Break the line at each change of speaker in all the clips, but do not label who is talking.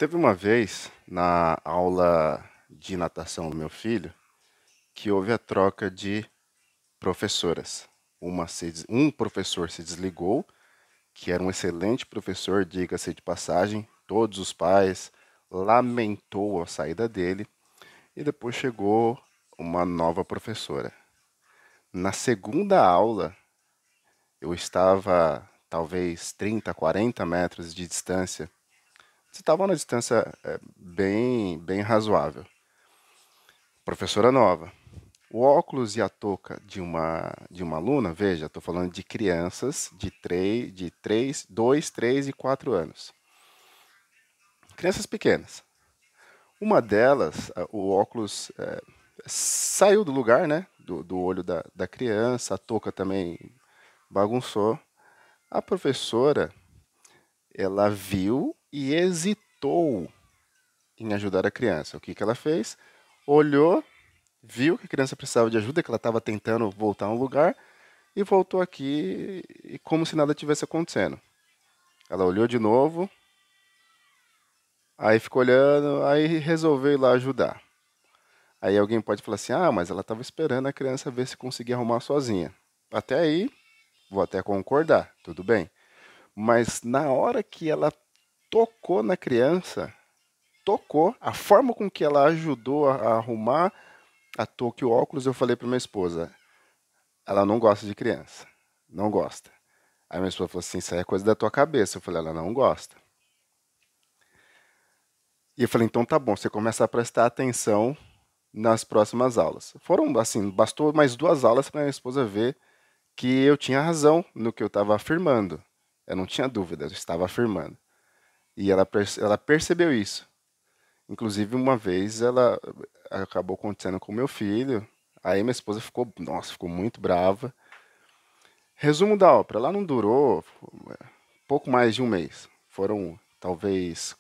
Teve uma vez na aula de natação do meu filho que houve a troca de professoras. Um professor se desligou, que era um excelente professor, diga-se de passagem, todos os pais lamentou a saída dele e depois chegou uma nova professora. Na segunda aula, eu estava talvez 30, 40 metros de distância. Estava uma distância bem razoável. Professora nova. O óculos e a touca de uma aluna, veja, estou falando de crianças de 2, 3 e 4 anos. Crianças pequenas. Uma delas, o óculos saiu do lugar, né? Do olho da criança, a touca também bagunçou. A professora, ela viu e hesitou em ajudar a criança. O que que ela fez? Olhou, viu que a criança precisava de ajuda, que ela estava tentando voltar a um lugar, e voltou aqui e como se nada tivesse acontecendo. Ela olhou de novo, aí ficou olhando, aí resolveu ir lá ajudar. Aí alguém pode falar assim: ah, mas ela estava esperando a criança ver se conseguia arrumar sozinha. Até aí, vou até concordar, tudo bem. Mas na hora que ela tocou na criança, tocou, a forma com que ela ajudou a arrumar a touca e o óculos, eu falei para minha esposa: ela não gosta de criança, não gosta. Aí minha esposa falou assim: isso aí é coisa da tua cabeça. Eu falei: ela não gosta. E eu falei: então tá bom, você começa a prestar atenção nas próximas aulas. Foram assim, bastou mais 2 aulas para minha esposa ver que eu tinha razão no que eu estava afirmando. Eu não tinha dúvida, eu estava afirmando. E ela percebeu isso. Inclusive, uma vez ela acabou acontecendo com meu filho. Aí minha esposa ficou, nossa, ficou muito brava. Resumo da ópera, ela não durou pouco mais de um mês. Foram talvez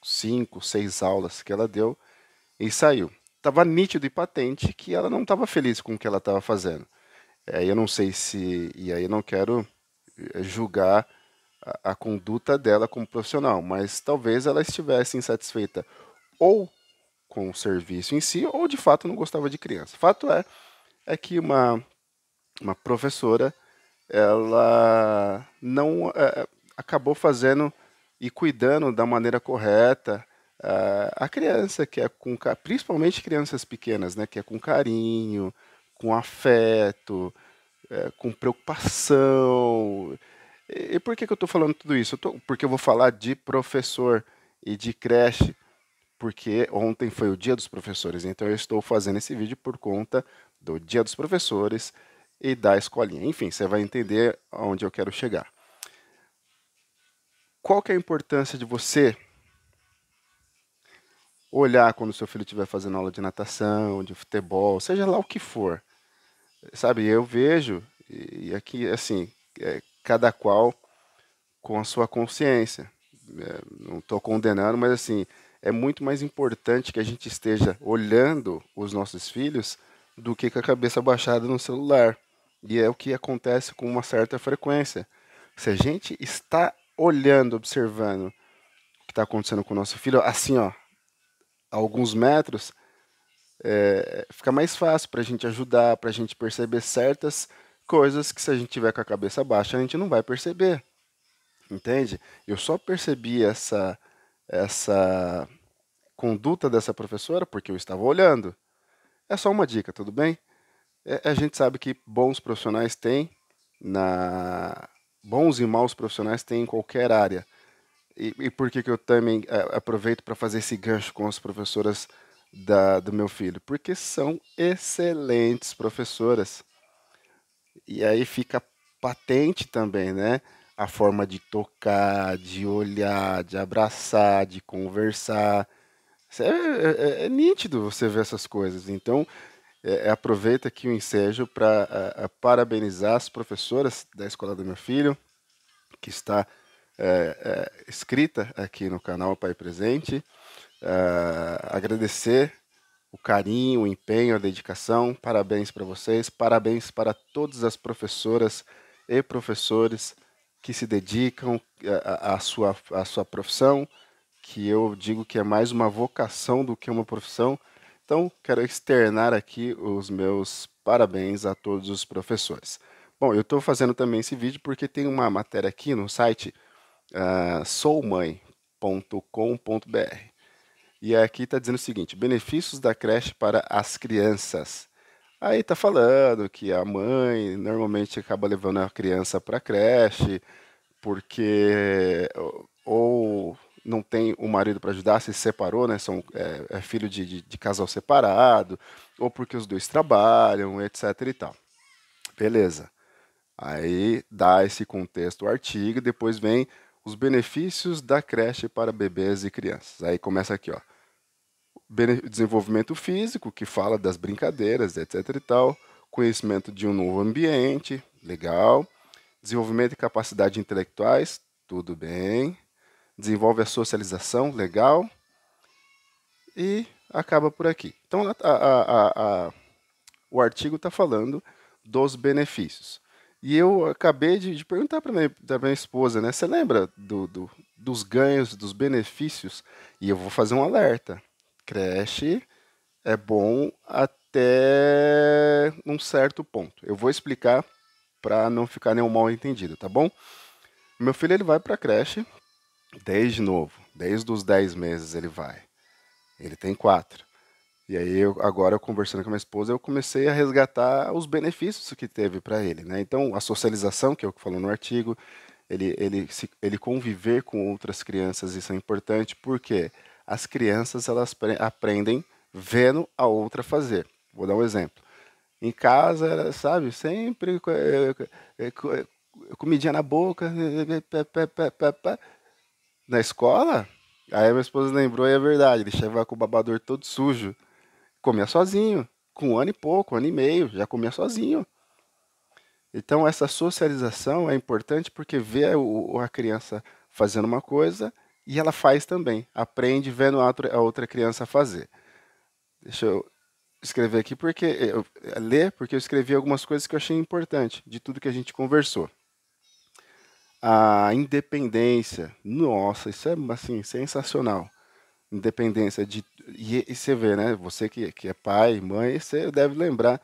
5, 6 aulas que ela deu e saiu. Tava nítido e patente que ela não estava feliz com o que ela estava fazendo. Aí eu não sei se. E aí eu não quero julgar a conduta dela como profissional, mas talvez ela estivesse insatisfeita ou com o serviço em si, ou de fato não gostava de criança. Fato é que uma professora, ela não acabou fazendo e cuidando da maneira correta a criança, que é principalmente crianças pequenas, né, que é com carinho, com afeto, com preocupação. E por que eu estou falando tudo isso? Porque eu vou falar de professor e de creche, porque ontem foi o Dia dos Professores, então eu estou fazendo esse vídeo por conta do Dia dos Professores e da escolinha. Enfim, você vai entender aonde eu quero chegar. Qual que é a importância de você olhar quando seu filho estiver fazendo aula de natação, de futebol, seja lá o que for? Sabe, eu vejo, e aqui, assim, cada qual com a sua consciência. Não estou condenando, mas assim, é muito mais importante que a gente esteja olhando os nossos filhos do que com a cabeça baixada no celular. E é o que acontece com uma certa frequência. Se a gente está olhando, observando o que está acontecendo com o nosso filho, assim, ó, a alguns metros, fica mais fácil para a gente ajudar, para a gente perceber certas coisas que se a gente tiver com a cabeça baixa, a gente não vai perceber. Entende? Eu só percebi essa conduta dessa professora porque eu estava olhando. É só uma dica, tudo bem? A gente sabe que bons profissionais têm na bons e maus profissionais têm em qualquer área. E por que que eu também aproveito para fazer esse gancho com as professoras do meu filho? Porque são excelentes professoras. E aí fica patente também, né? A forma de tocar, de olhar, de abraçar, de conversar. É nítido você ver essas coisas. Então, aproveita aqui o ensejo para parabenizar as professoras da escola do meu filho, que está escrita aqui no canal Pai Presente. Agradecer o carinho, o empenho, a dedicação. Parabéns para vocês, parabéns para todas as professoras e professores que se dedicam à sua profissão, que eu digo que é mais uma vocação do que uma profissão. Então, quero externar aqui os meus parabéns a todos os professores. Bom, eu estou fazendo também esse vídeo porque tem uma matéria aqui no site soumãe.com.br. E aqui está dizendo o seguinte: benefícios da creche para as crianças. Aí está falando que a mãe normalmente acaba levando a criança para a creche porque ou não tem o marido para ajudar, se separou, né? É filho de casal separado, ou porque os dois trabalham, etc e tal. Beleza. Aí dá esse contexto o artigo, depois vem os benefícios da creche para bebês e crianças. Aí começa aqui, ó. Desenvolvimento físico, que fala das brincadeiras, etc e tal. Conhecimento de um novo ambiente, legal. Desenvolvimento de capacidades intelectuais, tudo bem. Desenvolve a socialização, legal. E acaba por aqui. Então, o artigo está falando dos benefícios. E eu acabei de perguntar para minha esposa, né? Você lembra dos ganhos, dos benefícios? E eu vou fazer um alerta. Creche é bom até um certo ponto. Eu vou explicar para não ficar nenhum mal entendido, tá bom? Meu filho ele vai para a creche desde novo, desde os 10 meses ele vai. Ele tem 4. E aí, agora, eu conversando com a minha esposa, eu comecei a resgatar os benefícios que teve para ele, né? Então, a socialização, que é o que falou no artigo, ele conviver com outras crianças, isso é importante, porque as crianças elas aprendem vendo a outra fazer. Vou dar um exemplo. Em casa, sabe, sempre comidinha na boca, na escola. Aí a minha esposa lembrou e é verdade, ele chegava com o babador todo sujo. Comia sozinho, com 1 ano e pouco, 1 ano e meio, já comia sozinho. Então essa socialização é importante porque vê a criança fazendo uma coisa e ela faz também, aprende vendo a outra criança fazer. Deixa eu escrever aqui ler porque eu escrevi algumas coisas que eu achei importante de tudo que a gente conversou. A independência, nossa, isso é assim sensacional. Independência e você vê, né? Você que é pai, mãe, você deve lembrar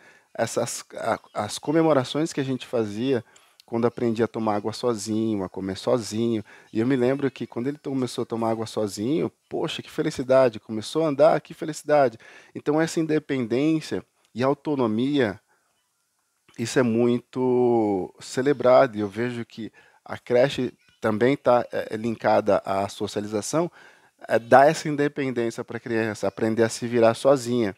as comemorações que a gente fazia quando aprendia a tomar água sozinho, a comer sozinho. E eu me lembro que quando ele começou a tomar água sozinho, poxa, que felicidade! Começou a andar, que felicidade! Então essa independência e autonomia, isso é muito celebrado. E eu vejo que a creche também está linkada à socialização, dar essa independência para a criança, aprender a se virar sozinha.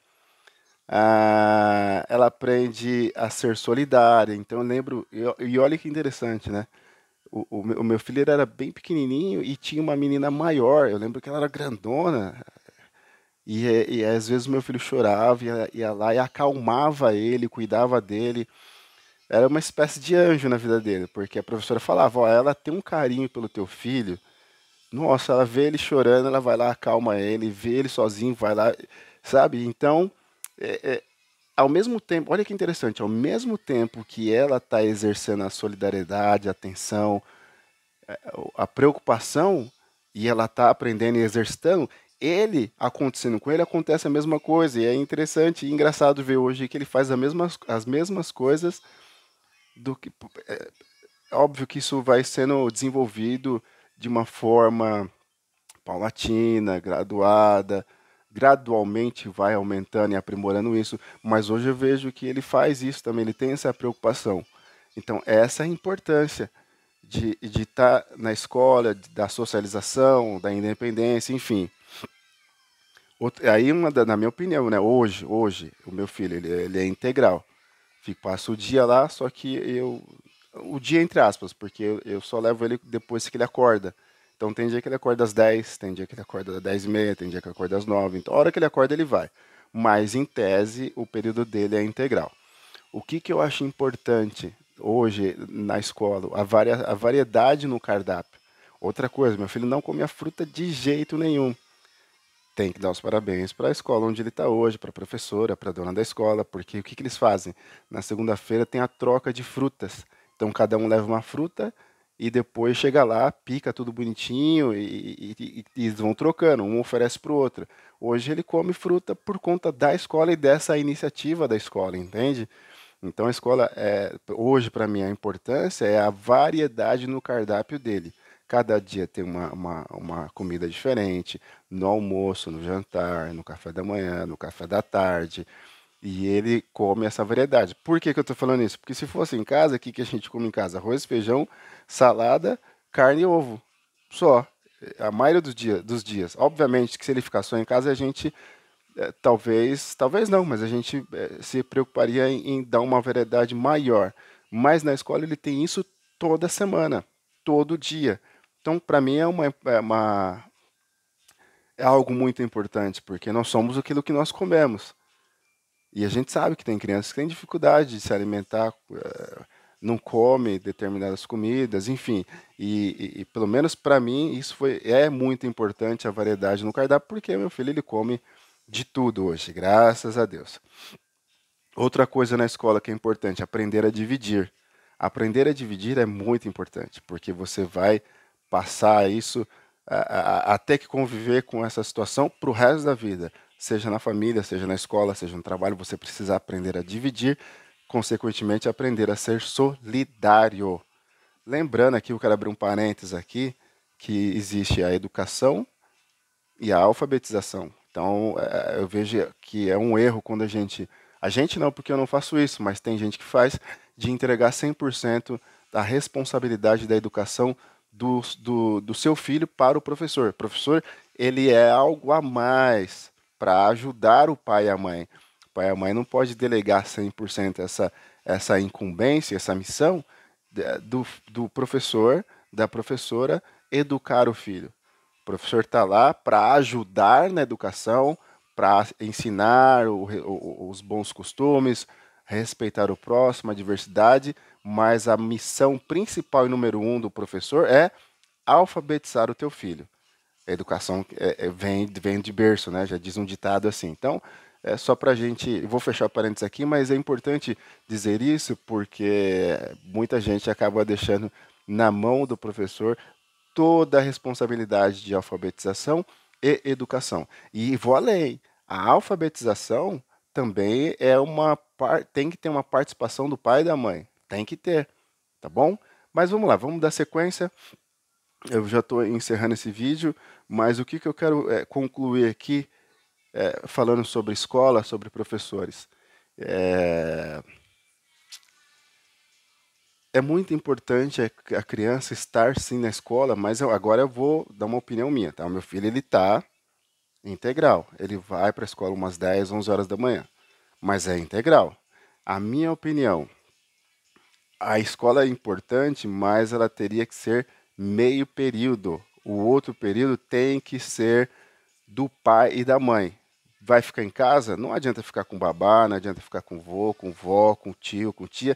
Ela aprende a ser solidária. Então eu lembro, e olha que interessante, né? O meu filho ele era bem pequenininho e tinha uma menina maior. Eu lembro que ela era grandona. E às vezes o meu filho chorava, ia lá e acalmava ele, cuidava dele. Era uma espécie de anjo na vida dele, porque a professora falava: ó, ela tem um carinho pelo teu filho. Nossa, ela vê ele chorando, ela vai lá, acalma ele, vê ele sozinho, vai lá, sabe? Então, ao mesmo tempo, olha que interessante, ao mesmo tempo que ela está exercendo a solidariedade, a atenção, a preocupação, e ela está aprendendo e exercitando, acontecendo com ele, acontece a mesma coisa. E é interessante e engraçado ver hoje que ele faz as mesmas coisas do que. Óbvio que isso vai sendo desenvolvido de uma forma paulatina, graduada, gradualmente vai aumentando e aprimorando isso, mas hoje eu vejo que ele faz isso também, ele tem essa preocupação. Então, essa é a importância de estar na escola, da socialização, da independência, enfim. Aí, na minha opinião, né, hoje, o meu filho, ele é integral. Passo o dia lá, só que o dia entre aspas, porque eu só levo ele depois que ele acorda. Então tem dia que ele acorda às 10, tem dia que ele acorda às 10h30, tem dia que ele acorda às 9. Então a hora que ele acorda ele vai. Mas em tese o período dele é integral. O que eu acho importante hoje na escola? A variedade no cardápio. Outra coisa, meu filho não comia fruta de jeito nenhum. Tem que dar os parabéns para a escola onde ele está hoje, para a professora, para a dona da escola, porque o que eles fazem? Na segunda-feira tem a troca de frutas. Então cada um leva uma fruta e depois chega lá, pica tudo bonitinho e eles vão trocando, um oferece para o outro. Hoje ele come fruta por conta da escola e dessa iniciativa da escola, entende? Então a escola, hoje para mim a importância é a variedade no cardápio dele. Cada dia tem uma comida diferente, no almoço, no jantar, no café da manhã, no café da tarde. E ele come essa variedade. Por que que eu estou falando isso? Porque se fosse em casa, o que que a gente come em casa? Arroz, feijão, salada, carne e ovo. Só. A maioria dos dias. Obviamente que se ele ficar só em casa, a gente talvez não, mas a gente se preocuparia em dar uma variedade maior. Mas na escola ele tem isso toda semana, todo dia. Então, para mim, é algo muito importante, porque nós somos aquilo que nós comemos. E a gente sabe que tem crianças que têm dificuldade de se alimentar, não come determinadas comidas, enfim. E pelo menos para mim é muito importante a variedade no cardápio, porque meu filho ele come de tudo hoje, graças a Deus. Outra coisa na escola que é importante, aprender a dividir. Aprender a dividir é muito importante, porque você vai passar isso até que conviver com essa situação para o resto da vida. Seja na família, seja na escola, seja no trabalho, você precisa aprender a dividir, consequentemente aprender a ser solidário. Lembrando aqui, eu quero abrir um parênteses aqui, que existe a educação e a alfabetização. Então, eu vejo que é um erro quando a gente não, porque eu não faço isso, mas tem gente que faz, de entregar 100% da responsabilidade da educação do seu filho para o professor. O professor, ele é algo a mais para ajudar o pai e a mãe. O pai e a mãe não pode delegar 100% essa incumbência, essa missão do professor, da professora, educar o filho. O professor está lá para ajudar na educação, para ensinar os bons costumes, respeitar o próximo, a diversidade, mas a missão principal e número um do professor é alfabetizar o teu filho. A educação vem de berço, né? Já diz um ditado assim. Então, é só para a gente. Vou fechar parênteses aqui, mas é importante dizer isso porque muita gente acaba deixando na mão do professor toda a responsabilidade de alfabetização e educação. E vou além. A alfabetização também tem que ter uma participação do pai e da mãe. Tem que ter, tá bom? Mas vamos lá, vamos dar sequência. Eu já estou encerrando esse vídeo, mas o que, que eu quero concluir aqui, falando sobre escola, sobre professores. É, é muito importante a criança estar sim na escola, mas agora eu vou dar uma opinião minha, tá? O meu filho ele está integral, ele vai para a escola umas 10, 11 horas da manhã, mas é integral. A minha opinião, a escola é importante, mas ela teria que ser meio período. O outro período tem que ser do pai e da mãe. Vai ficar em casa? Não adianta ficar com babá, não adianta ficar com vô, com vó, com tio, com tia.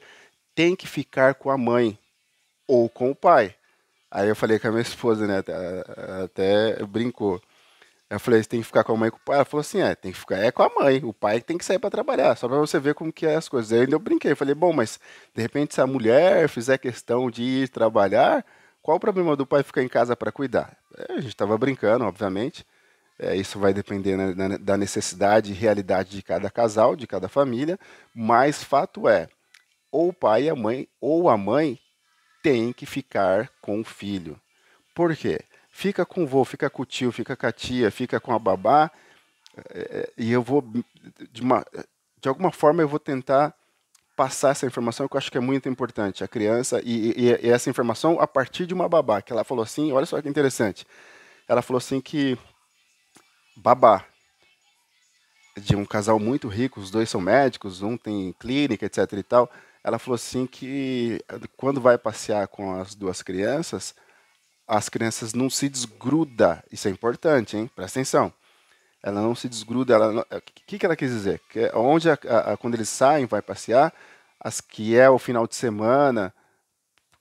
Tem que ficar com a mãe ou com o pai. Aí eu falei com a minha esposa, né? Até brincou. Eu falei, você tem que ficar com a mãe e com o pai? Ela falou assim, tem que ficar com a mãe. O pai tem que sair para trabalhar, só para você ver como que é as coisas. Aí eu brinquei, falei, bom, mas de repente se a mulher fizer questão de ir trabalhar, qual o problema do pai ficar em casa para cuidar? A gente estava brincando, obviamente. Isso vai depender, né, da necessidade e realidade de cada casal, de cada família, mas fato é, ou o pai e a mãe, ou a mãe tem que ficar com o filho. Por quê? Fica com o vô, fica com o tio, fica com a tia, fica com a babá, e eu vou, de, uma, de alguma forma, eu vou tentar passar essa informação que eu acho que é muito importante. A criança, e essa informação a partir de uma babá, que ela falou assim, olha só que interessante, ela falou assim que babá, de um casal muito rico, os dois são médicos, um tem clínica, etc e tal, ela falou assim que quando vai passear com as crianças não se desgruda. Isso é importante, hein? Presta atenção. Ela não se desgruda. O que ela quis dizer? Que onde quando eles saem, vai passear, as que é o final de semana,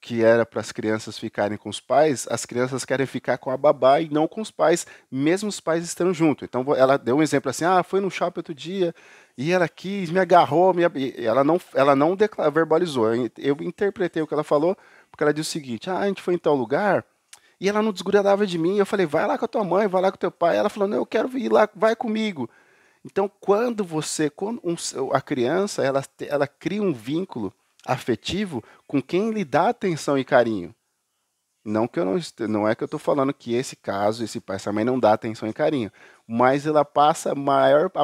que era para as crianças ficarem com os pais, as crianças querem ficar com a babá e não com os pais, mesmo os pais estando junto. Então ela deu um exemplo assim: foi no shopping outro dia e ela quis, me agarrou, ela não verbalizou. Eu interpretei o que ela falou, Porque ela disse o seguinte: ah, a gente foi em tal lugar e ela não desgrudava de mim. Eu falei: vai lá com a tua mãe, vai lá com o teu pai. Ela falou: não, eu quero ir lá, vai comigo. Então, a criança ela cria um vínculo afetivo com quem lhe dá atenção e carinho. Não que eu não é que eu estou falando que esse caso, esse pai, essa mãe não dá atenção e carinho, mas ela passa a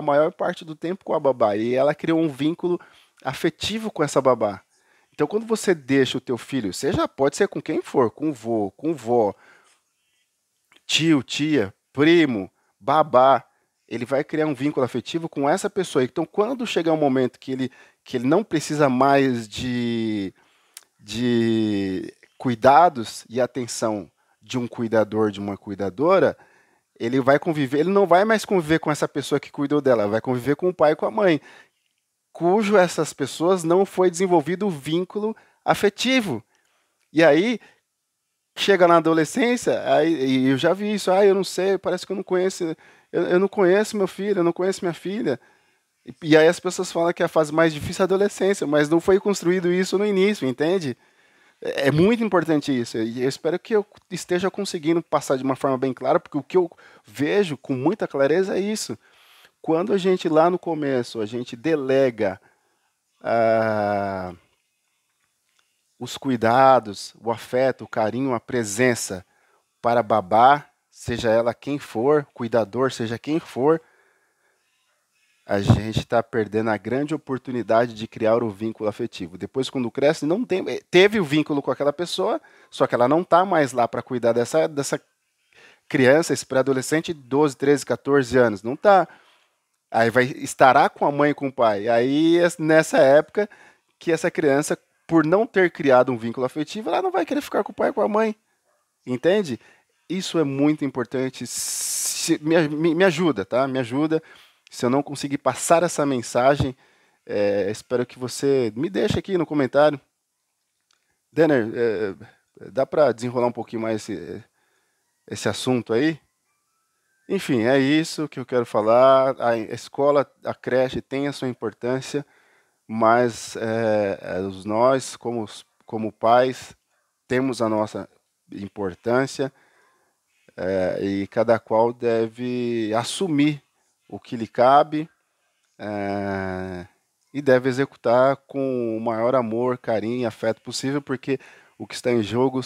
maior parte do tempo com a babá e ela criou um vínculo afetivo com essa babá. Então, quando você deixa o teu filho, seja pode ser com quem for, com vô, com vó, tio, tia, primo, babá, ele vai criar um vínculo afetivo com essa pessoa. Então, quando chegar um momento que ele não precisa mais de cuidados e atenção de um cuidador, de uma cuidadora, ele vai conviver, ele não vai mais conviver com essa pessoa que cuidou dela, vai conviver com o pai e com a mãe, cujo essas pessoas não foi desenvolvido o vínculo afetivo. E aí chega na adolescência, aí, e eu já vi isso, ah, eu não sei, parece que eu não conheço, eu não conheço meu filho, eu não conheço minha filha. E aí as pessoas falam que a fase mais difícil é a adolescência, mas não foi construído isso no início, entende? É muito importante isso. E eu espero que eu esteja conseguindo passar de uma forma bem clara, porque o que eu vejo com muita clareza é isso. Quando a gente lá no começo, a gente delega ah, os cuidados, o afeto, o carinho, a presença para babá, seja ela quem for, cuidador, seja quem for, a gente está perdendo a grande oportunidade de criar o vínculo afetivo. Depois, quando cresce, não tem, teve o vínculo com aquela pessoa, só que ela não está mais lá para cuidar dessa criança, esse pré-adolescente de 12, 13, 14 anos. Não está. Aí estará com a mãe e com o pai. Aí, nessa época, que essa criança, por não ter criado um vínculo afetivo, ela não vai querer ficar com o pai e com a mãe. Entende? Isso é muito importante. Me ajuda, tá? Me ajuda. Se eu não conseguir passar essa mensagem, espero que você me deixe aqui no comentário. Denner, dá para desenrolar um pouquinho mais esse assunto aí? Enfim, é isso que eu quero falar. A escola, a creche tem a sua importância, mas nós, como pais, temos a nossa importância e cada qual deve assumir o que lhe cabe e deve executar com o maior amor, carinho e afeto possível, porque o que está em jogo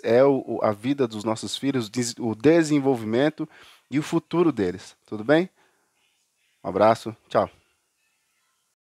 é a vida dos nossos filhos, o desenvolvimento e o futuro deles. Tudo bem? Um abraço, tchau.